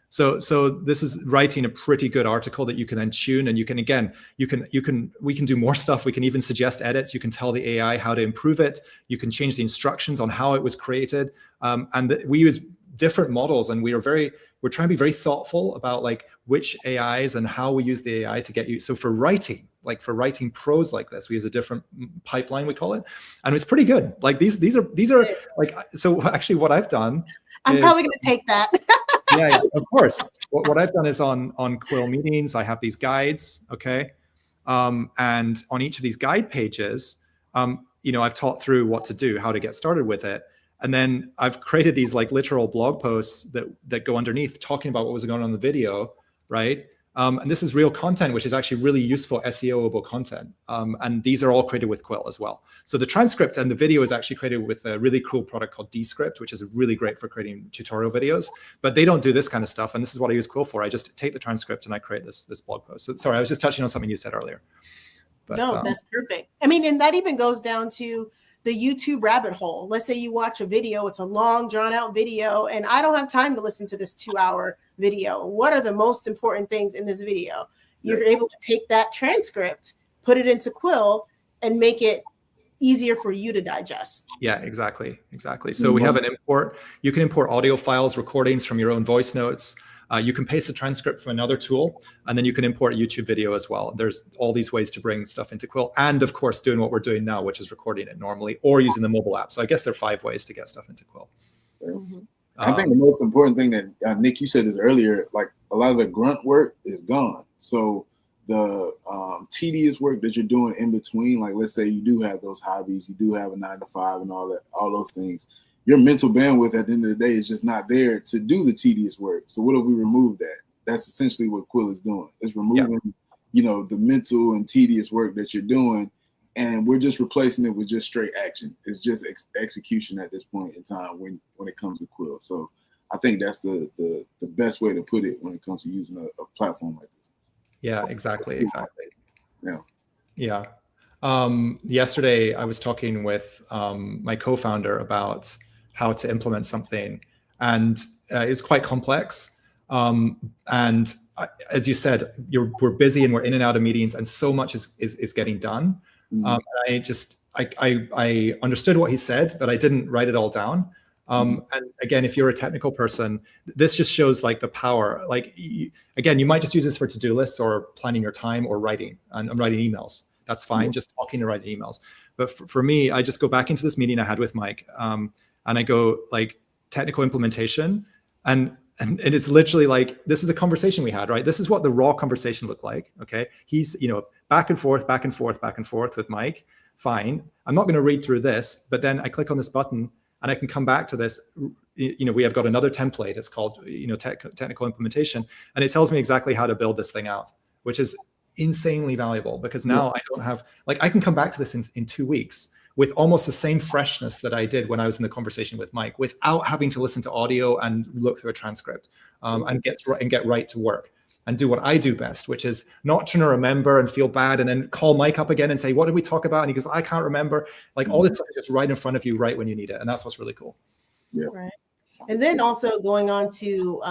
So this is writing a pretty good article that you can then tune, and we can do more stuff. We can even suggest edits. You can tell the AI how to improve it. You can change the instructions on how it was created. And we use different models, and we're trying to be very thoughtful about like which AIs and how we use the AI to get you. So for writing prose like this, we use a different pipeline, we call it, and it's pretty good. Like these are like, so actually what I've done, I'm probably going to take that. yeah, of course. What I've done is on Quill Meetings, I have these guides, okay, and on each of these guide pages, I've taught through what to do, how to get started with it. And then I've created these like literal blog posts that go underneath talking about what was going on in the video, right? And this is real content, which is actually really useful SEO-able content. And these are all created with Quill as well. So the transcript and the video is actually created with a really cool product called Descript, which is really great for creating tutorial videos. But they don't do this kind of stuff. And this is what I use Quill for. I just take the transcript and I create this blog post. So, sorry, I was just touching on something you said earlier. But, no, that's perfect. I mean, and that even goes down to the YouTube rabbit hole. Let's say you watch a video, it's a long drawn out video, and I don't have time to listen to this 2-hour video. What are the most important things in this video? You're able to take that transcript, put it into Quill, and make it easier for you to digest. Yeah, exactly. So we have an import. You can import audio files, recordings from your own voice notes. You can paste a transcript from another tool, and then you can import a YouTube video as well. There's all these ways to bring stuff into Quill, and of course, doing what we're doing now, which is recording it normally or using the mobile app. So I guess there are 5 ways to get stuff into Quill. Mm-hmm. I think the most important thing that Nick, you said this earlier, like a lot of the grunt work is gone. So the tedious work that you're doing in between, like let's say you do have those hobbies, you do have a 9-to-5 and all those things. Your mental bandwidth at the end of the day is just not there to do the tedious work. So what if we remove that? That's essentially what Quill is doing. It's removing, the mental and tedious work that you're doing, and we're just replacing it with just straight action. It's just execution at this point in time when it comes to Quill. So I think that's the best way to put it when it comes to using a platform like this. Yeah, exactly. Yeah. Yesterday I was talking with my co-founder about how to implement something, and it's quite complex. And as you said, we're busy and we're in and out of meetings, and so much is getting done. I understood what he said, but I didn't write it all down. And again, if you're a technical person, this just shows like the power. Like again, you might just use this for to-do lists or planning your time or writing and writing emails. That's fine, just talking and writing emails. But for me, I just go back into this meeting I had with Mike, and I go like technical implementation, and it's literally like, this is a conversation we had, right? This is what the raw conversation looked like. Okay, he's back and forth with Mike. Fine, I'm not going to read through this, but then I click on this button and I can come back to this. We have got another template. It's called technical implementation, and it tells me exactly how to build this thing out, which is insanely valuable, because now I don't have, like, I can come back to this in 2 weeks with almost the same freshness that I did when I was in the conversation with Mike, without having to listen to audio and look through a transcript, and get right to work and do what I do best, which is not trying to remember and feel bad and then call Mike up again and say, what did we talk about? And he goes, I can't remember. Like all this stuff is just right in front of you, right when you need it. And that's what's really cool. Yeah. Right. And then also going on to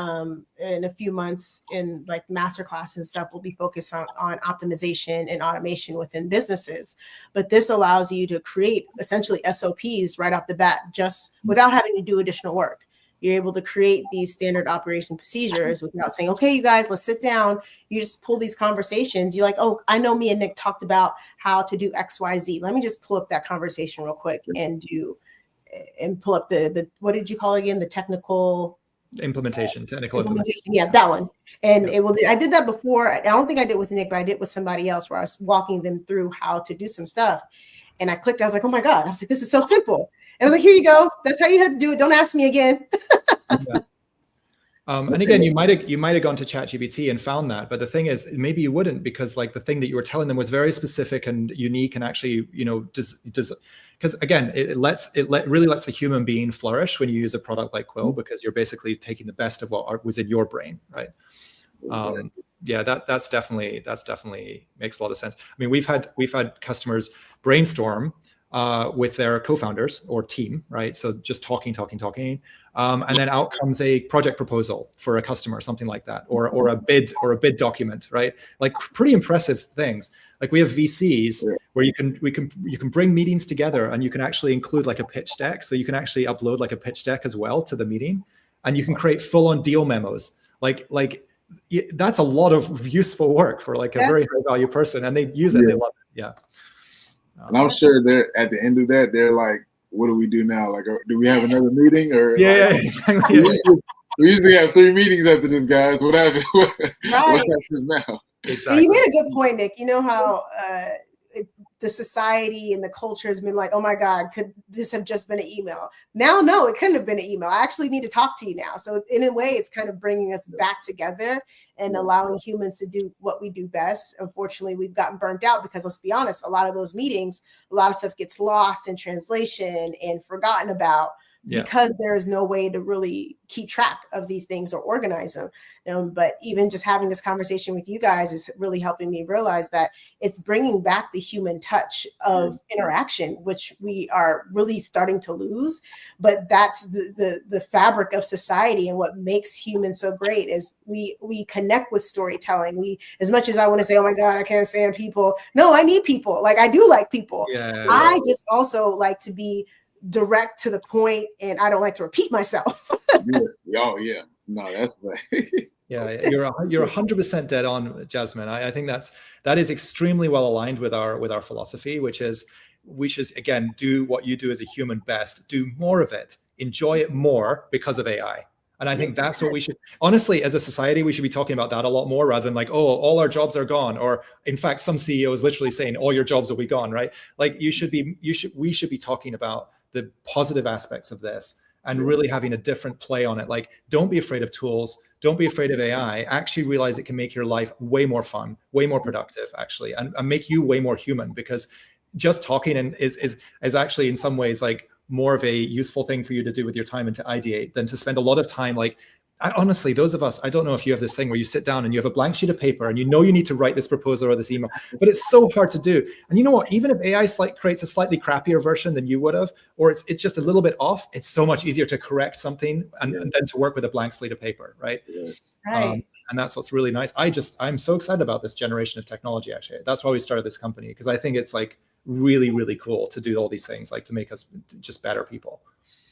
in a few months in like masterclass and stuff, we'll be focused on optimization and automation within businesses. But this allows you to create essentially SOPs right off the bat, just without having to do additional work. You're able to create these standard operation procedures without saying, okay, you guys, let's sit down. You just pull these conversations. You're like, oh, I know me and Nick talked about how to do XYZ. Let me just pull up that conversation real quick and pull up the what did you call it again? The technical implementation. Yeah, that one. And I did that before. I don't think I did with Nick, but I did with somebody else where I was walking them through how to do some stuff. And I clicked, I was like, oh my God. I was like, this is so simple. And I was like, here you go. That's how you had to do it. Don't ask me again. Yeah. And again, you might have gone to ChatGPT and found that, but the thing is, maybe you wouldn't, because like the thing that you were telling them was very specific and unique, and actually, because again, it really lets the human being flourish when you use a product like Quill, because you're basically taking the best of what was in your brain, right? Yeah, that's definitely makes a lot of sense. I mean, we've had customers brainstorm with their co-founders or team, right? So just talking, and then out comes a project proposal for a customer, something like that, or a bid document, right? Like pretty impressive things. Like we have VCs where you can bring meetings together, and you can actually include like a pitch deck. So you can actually upload like a pitch deck as well to the meeting, and you can create full-on deal memos. That's a lot of useful work for like a very high value person, and they use it. They love it. Yeah. And I'm sure they're at the end of that, they're like, what do we do now? Like, do we have another meeting? Or exactly. We usually have 3 meetings after this, guys. What happens? What happens now? Exactly. You made a good point, Nick. You know how the society and the culture has been like, oh my God, could this have just been an email? Now, no, it couldn't have been an email. I actually need to talk to you now. So in a way, it's kind of bringing us back together and allowing humans to do what we do best. Unfortunately, we've gotten burnt out because, let's be honest, a lot of those meetings, a lot of stuff gets lost in translation and forgotten about. because there is no way to really keep track of these things or organize them. But even just having this conversation with you guys is really helping me realize that it's bringing back the human touch of interaction, which we are really starting to lose. But that's the fabric of society, and what makes humans so great is we connect with storytelling. We, as much as I want to say, oh my God, I can't stand people. No, I need people. Like, I do like people. I just also like to be direct to the point, and I don't like to repeat myself. Oh yeah, no, that's right. Yeah, you're 100% dead on, Jasmine. I think that is extremely well aligned with our philosophy, which is we should, again, do what you do as a human best, do more of it, enjoy it more because of AI. And I think that's what we should, honestly, as a society, we should be talking about that a lot more, rather than like, oh, all our jobs are gone. Or in fact, some CEOs literally saying all your jobs will be gone, right? Like we should be talking about the positive aspects of this and really having a different play on it. Like, don't be afraid of tools. Don't be afraid of AI. Actually realize it can make your life way more fun, way more productive, actually, and make you way more human, because just talking is actually in some ways like more of a useful thing for you to do with your time and to ideate than to spend a lot of time. Like, honestly, those of us, I don't know if you have this thing where you sit down and you have a blank sheet of paper and you know you need to write this proposal or this email, but it's so hard to do. And you know what? Even if AI creates a slightly crappier version than you would have, or it's just a little bit off, it's so much easier to correct something and then to work with a blank slate of paper, right? Yes. And that's what's really nice. I'm so excited about this generation of technology, actually. That's why we started this company, because I think it's like really, really cool to do all these things, like to make us just better people.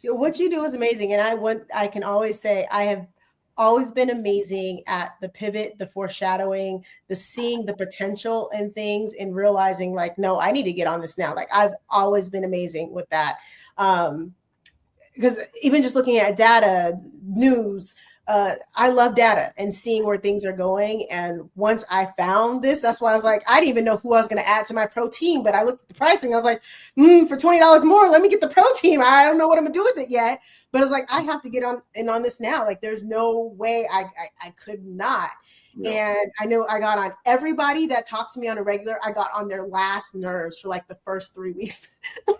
What you do is amazing. And I can always say I have always been amazing at the pivot, the foreshadowing, the seeing the potential in things and realizing like, no, I need to get on this now. Like, I've always been amazing with that. Because even just looking at data, news, I love data and seeing where things are going. And once I found this, that's why I was like, I didn't even know who I was going to add to my pro team, but I looked at the pricing. I was like, for $20 more, let me get the pro team. I don't know what I'm gonna do with it yet, but it's like, I have to get on this now. Like, there's no way I could not. Yeah. And I know I got on everybody that talks to me on a regular. I got on their last nerves for like the first 3 weeks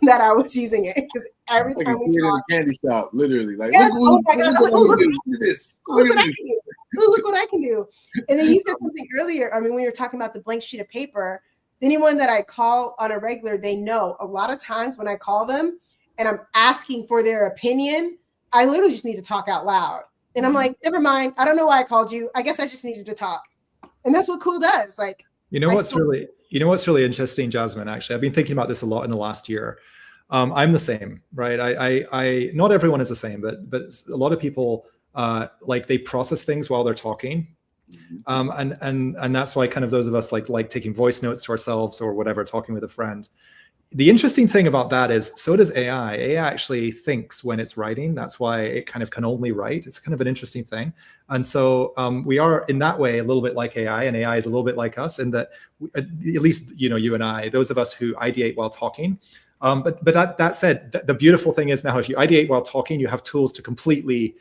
that I was using it, because every time we talk, in a candy shop, literally, like, yes, look what I can do. Look what I can do. And then you said something earlier. I mean, when you're talking about the blank sheet of paper, anyone that I call on a regular, they know a lot of times when I call them and I'm asking for their opinion, I literally just need to talk out loud. And I'm like, never mind. I don't know why I called you. I guess I just needed to talk. And that's what Quill does. Like, what's really interesting, Jasmine, actually, I've been thinking about this a lot in the last year. I'm the same, right? I not everyone is the same, but a lot of people like they process things while they're talking. And that's why kind of those of us like taking voice notes to ourselves or whatever, talking with a friend. The interesting thing about that is, so does AI. AI actually thinks when it's writing. That's why it kind of can only write. It's kind of an interesting thing. And so we are in that way a little bit like AI, and AI is a little bit like us in that, at least, you and I, those of us who ideate while talking. But that said, the beautiful thing is now if you ideate while talking, you have tools to completely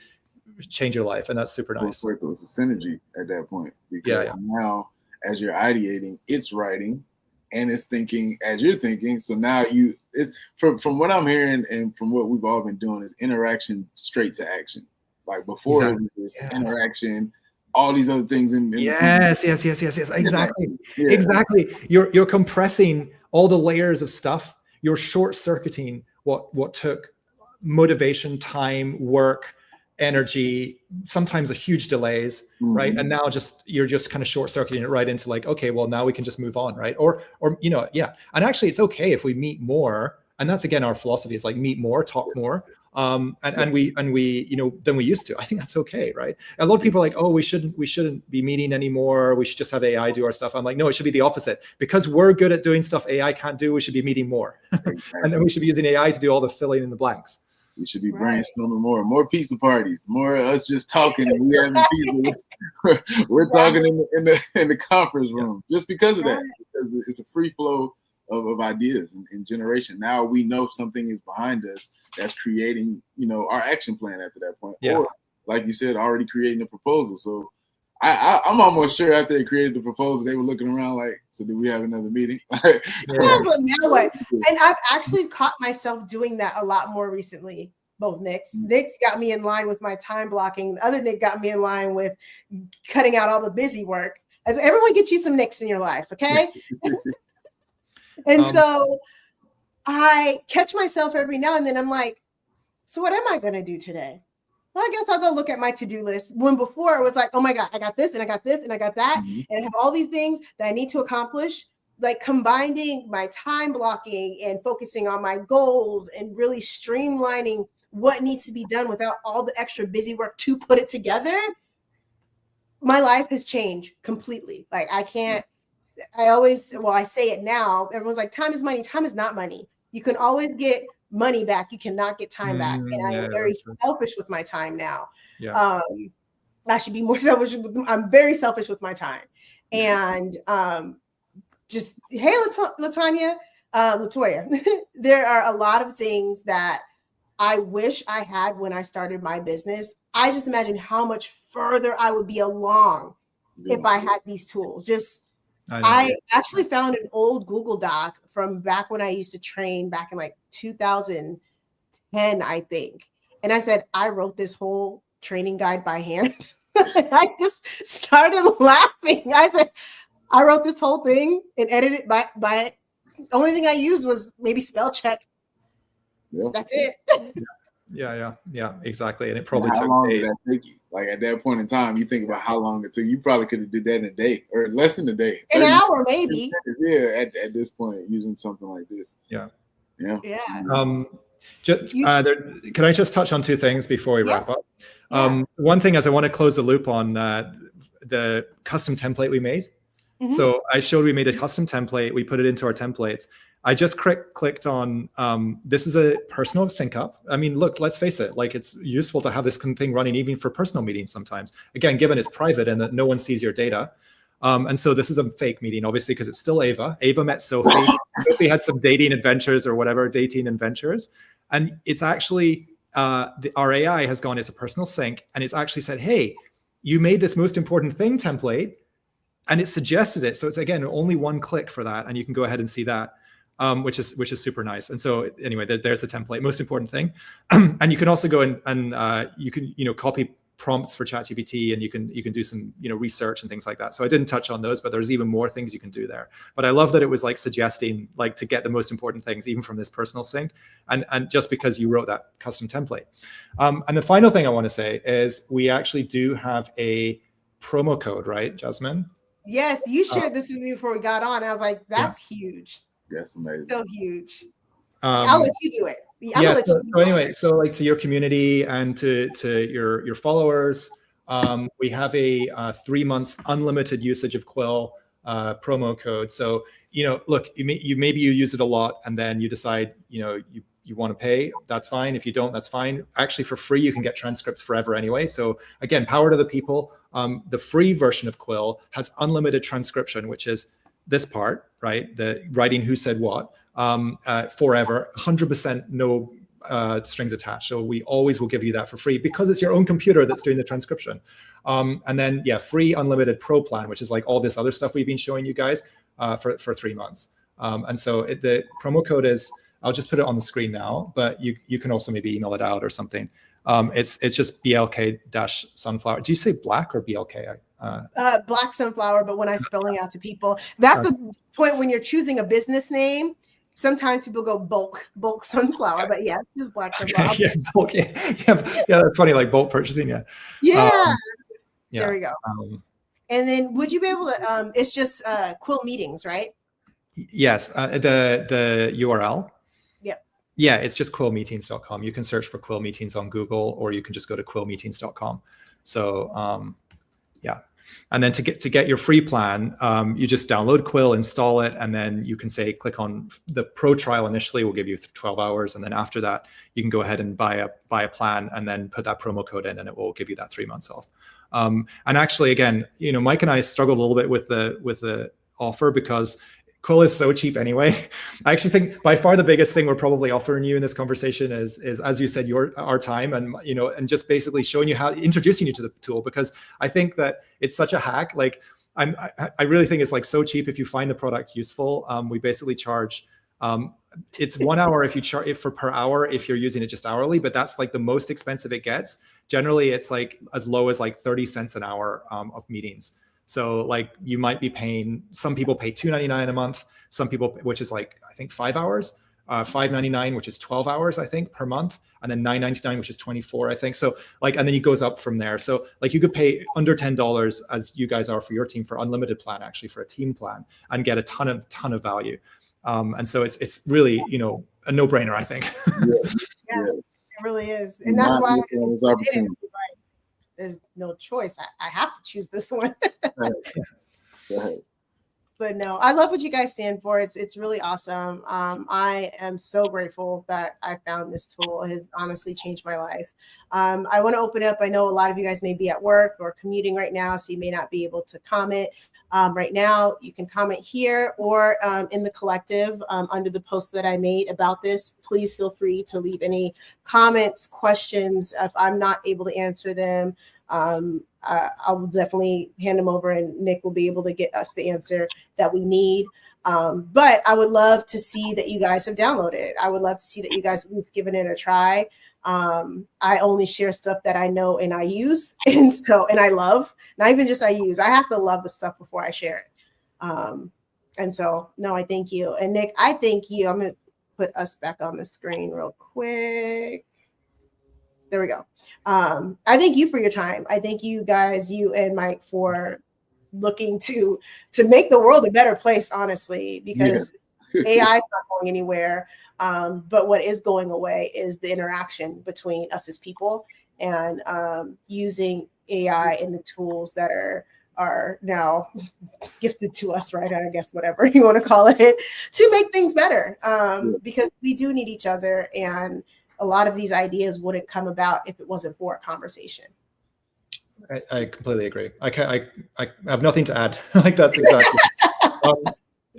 change your life. And that's super nice. It's a synergy at that point. Because now as you're ideating, it's writing. And it's thinking as you're thinking. So now it's from what I'm hearing and from what we've all been doing is interaction straight to action. Like before it was this interaction, all these other things in yes. Exactly. Yeah. Exactly. You're compressing all the layers of stuff. You're short circuiting what took motivation, time, work, energy, sometimes a huge delays, right? And now you're just kind of short circuiting it right into like, okay, well, now we can just move on, right? Or and actually it's okay if we meet more, and that's again our philosophy is like meet more, talk more, and we than we used to. I think that's okay, right? A lot of people are like, oh, we shouldn't be meeting anymore, we should just have AI do our stuff. I'm like, no, it should be the opposite. Because we're good at doing stuff AI can't do, we should be meeting more. And then we should be using AI to do all the filling in the blanks. We should be brainstorming more pizza parties, more us just talking and we having pizza. We're talking in the conference room just because of that, because it's a free flow of ideas and generation. Now we know something is behind us that's creating, our action plan after that point. Yeah. Or like you said, already creating a proposal. So I'm almost sure after they created the proposal, they were looking around like, so do we have another meeting? Now what? And I've actually caught myself doing that a lot more recently. both Nicks. Nick's got me in line with my time blocking. The other Nick got me in line with cutting out all the busy work. As everyone get you some Nicks in your lives, okay? And so I catch myself every now and then. I'm like, so what am I going to do today? Well, I guess I'll go look at my to-do list. When before it was like, oh my God, I got this and I got this and I got that. And I have all these things that I need to accomplish. Like combining my time blocking and focusing on my goals and really streamlining what needs to be done without all the extra busy work to put it together. My life has changed completely. Like I say it now, everyone's like, time is money. Time is not money. You can always get money back. You cannot get time back. And I am very selfish with my time now. Yeah. I should be more selfish. I'm very selfish with my time. And just, hey, Latoya, there are a lot of things that I wish I had when I started my business. I just imagine how much further I would be along if I had these tools. I actually found an old Google Doc from back when I used to train back in like 2010, I think. And I said, I wrote this whole training guide by hand. I just started laughing. I said, I wrote this whole thing and edited by the only thing I used was maybe spell check. Yeah. That's it. Yeah, exactly. And it probably took days. How long did that take you? Like at that point in time, you think about how long it took. You probably could have did that in a day or less than a day. An hour, maybe. Yeah, at this point, using something like this. Yeah. Yeah. Can I just touch on two things before we wrap up? One thing is I want to close the loop on the custom template we made. So I showed we made a custom template. We put it into our templates. I just clicked on, this is a personal sync up. I mean, look, let's face it, like it's useful to have this thing running even for personal meetings sometimes. Again, given it's private and that no one sees your data. And so this is a fake meeting, obviously, because it's still Ava. Ava met Sophie. Sophie had some dating adventures. And it's actually, our AI has gone, it's a personal sync. And it's actually said, hey, you made this most important thing template. And it suggested it. So it's, again, only one click for that. And you can go ahead and see that, which is super nice. And so anyway, there's the template, most important thing. And you can also go and you can, copy prompts for ChatGPT, and you can do some, research and things like that. So I didn't touch on those, but there's even more things you can do there. But I love that it was like suggesting like to get the most important things, even from this personal sync. And just because you wrote that custom template. And the final thing I want to say is we actually do have a promo code, right, Jasmine? Yes, you shared this with me before we got on. I was like, that's huge. That's amazing. So huge. I'll let you do it. So anyway, so like to your community and to your followers, we have a 3 months unlimited usage of Quill promo code. So, look, maybe you use it a lot and then you decide, you want to pay, that's fine. If you don't, that's fine. Actually, for free, you can get transcripts forever anyway. So again, power to the people. The free version of Quill has unlimited transcription, which is this part, right? The writing who said what, forever, 100% no strings attached. So we always will give you that for free because it's your own computer that's doing the transcription. And then, free unlimited pro plan, which is like all this other stuff we've been showing you guys for 3 months. And so the promo code is, I'll just put it on the screen now, but you can also maybe email it out or something. It's just BLK-sunflower. Do you say black or BLK? Black sunflower, but when I'm spelling out to people, that's the point when you're choosing a business name. Sometimes people go bulk sunflower, but just black sunflower. Bulk, that's funny, like bulk purchasing, there we go. And then would you be able to, it's just Quill meetings, right? Yes, the URL. Yep. Yeah, it's just quillmeetings.com. You can search for Quill Meetings on Google, or you can just go to quillmeetings.com. So and then to get your free plan, you just download Quill, install it, and then you can click on the pro trial initially. Will give you 12 hours, and then after that, you can go ahead and buy a plan, and then put that promo code in, and it will give you that 3 months off. And actually, again, Mike and I struggled a little bit with the offer because Quill is so cheap anyway. I actually think by far the biggest thing we're probably offering you in this conversation is as you said, our time, and and just basically showing you introducing you to the tool, because I think that it's such a hack. Like I really think it's like so cheap if you find the product useful. We basically charge it's 1 hour if you charge it for per hour if you're using it just hourly, but that's like the most expensive it gets. Generally, it's like as low as like 30 cents an hour of meetings. So like you might be paying, some people pay $2.99 a month, some people, which is like, I think 5 hours, $5.99, which is 12 hours, I think, per month, and then $9.99, which is 24, I think. So like, and then it goes up from there. So like you could pay under $10 as you guys are for your team for unlimited plan, actually for a team plan, and get a ton of value. And so it's really, you know, a no-brainer, I think. Yeah, it really is. And that's why there's no choice. I have to choose this one. But no, I love what you guys stand for. It's really awesome. I am so grateful that I found this tool. It has honestly changed my life. I want to open up. I know a lot of you guys may be at work or commuting right now, so you may not be able to comment right now. You can comment here or in the collective under the post that I made about this. Please feel free to leave any comments, questions. If I'm not able to answer them, I'll definitely hand them over and Nick will be able to get us the answer that we need. But I would love to see that you guys have downloaded it. I would love to see that you guys at least given it a try. I only share stuff that I know and I use. And I love, not even just I use, I have to love the stuff before I share it. And so, no, I thank you. And Nick, I thank you. I'm going to put us back on the screen real quick. There we go. I thank you for your time. I thank you guys, you and Mike, for looking to make the world a better place, honestly, because AI is not going anywhere. But what is going away is the interaction between us as people and using AI and the tools that are now gifted to us, right? I guess whatever you want to call it, to make things better. Because we do need each other, and a lot of these ideas wouldn't come about if it wasn't for a conversation. I completely agree. I have nothing to add. Like that's exactly.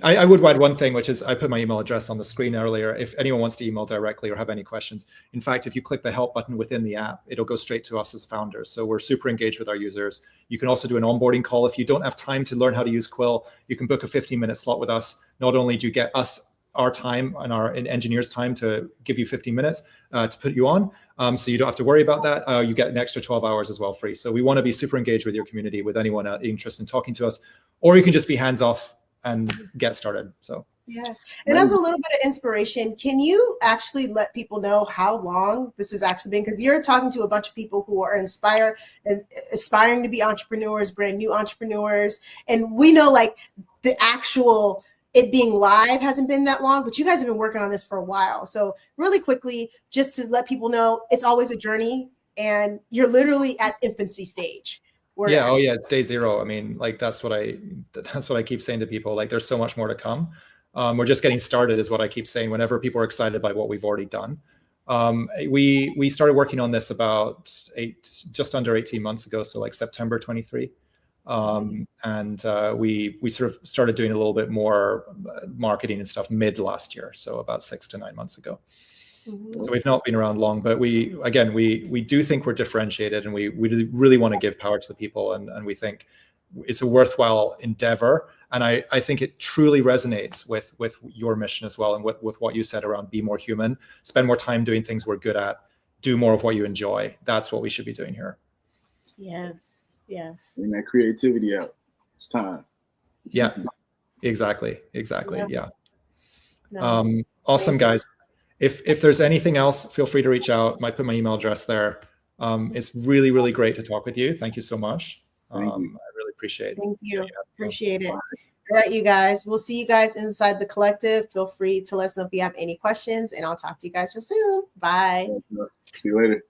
I would add one thing, which is I put my email address on the screen earlier. If anyone wants to email directly or have any questions, in fact, if you click the help button within the app, it'll go straight to us as founders. So we're super engaged with our users. You can also do an onboarding call. If you don't have time to learn how to use Quill, you can book a 15-minute slot with us. Not only do you get us our time and our engineers' time to give you 15 minutes to put you on. So you don't have to worry about that. You get an extra 12 hours as well free. So we want to be super engaged with your community, with anyone interested in talking to us, or you can just be hands off and get started. So yes. And as a little bit of inspiration, can you actually let people know how long this has actually been? Because you're talking to a bunch of people who are aspiring to be entrepreneurs, brand new entrepreneurs. And we know like the actual it being live hasn't been that long, but you guys have been working on this for a while. So really quickly, just to let people know, it's always a journey and you're literally at infancy stage. Yeah. Oh yeah. It's day zero. I mean, like that's what I keep saying to people. Like there's so much more to come. We're just getting started is what I keep saying whenever people are excited by what we've already done. We started working on this about just under 18 months ago. So like September 23. And we sort of started doing a little bit more marketing and stuff mid last year. So about 6 to 9 months ago. So we've not been around long, but we do think we're differentiated and we really want to give power to the people. And we think it's a worthwhile endeavor. And I think it truly resonates with your mission as well. And with what you said around be more human, spend more time doing things we're good at, do more of what you enjoy. That's what we should be doing here. Yes. Yes. And that creativity out. It's time. Yeah, exactly. Yeah. No, awesome, guys. If there's anything else, feel free to reach out. Might put my email address there. It's really, really great to talk with you. Thank you so much. I really appreciate it. Thank you. Appreciate it. All right, you guys. We'll see you guys inside the collective. Feel free to let us know if you have any questions, and I'll talk to you guys real soon. Bye. See you later.